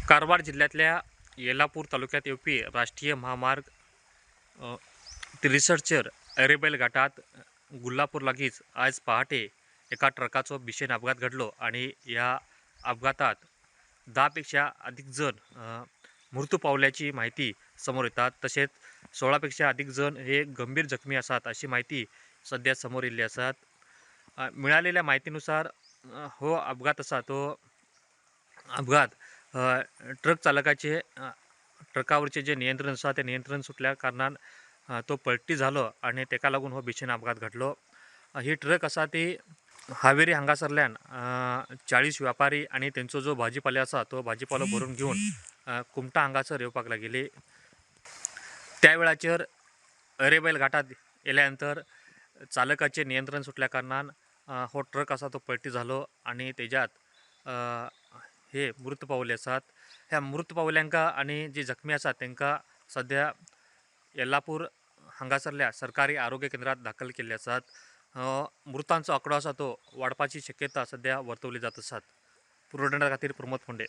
कारवार जिल्ह्यातल्या येलापूर तालुक्यात यूपी राष्ट्रीय महामार्ग 63 अरेबैल घाटात गुल्हापूर लागीच आज पहाटे एका ट्रकाचा भीषण अपघात घडलो आणि या अपघातात 10पेक्षा अधिक जण मृत्यू पावल्याची माहिती समोर येतात. तसेच 16पेक्षा अधिक जण हे गंभीर जखमी असतात अशी माहिती सध्या समोर येली असतात. मिळालेल्या माहितीनुसार हो अपघात असा तो अपघात ट्रक चालकाचे ट्रकावरचे जे नियंत्रण असा ते नियंत्रण सुटल्या कारणान तो पलटी झालो आणि तेका लागून हो भीषण अपघात घडलो. ही ट्रक असा ती हावेरी हांगासरल्यान 40 व्यापारी आणि त्यांचो जो भाजीपाला असा तो भाजीपालो भरून घेऊन कुमटा हांगासर येवपाक लागले. त्या वेळाचेर अरेबैल घाटात येयल्यानंतर चालकाचे नियंत्रण सुटल्या कारणान हो ट्रक असा तो पलटी झालो आणि तेज्यात हे मृत पावले असतात. ह्या मृत पावल्यांका आणि जी जखमी असतात त्यांका सध्या येल्लापूर हांगासरल्या सरकारी आरोग्य केंद्रात दाखल केले असतात. मृतांचो आकडो असा तो वाडपाची शक्यता सध्या वर्तवली जात असतात. पुरवठा खातीर प्रमोद फोंडे.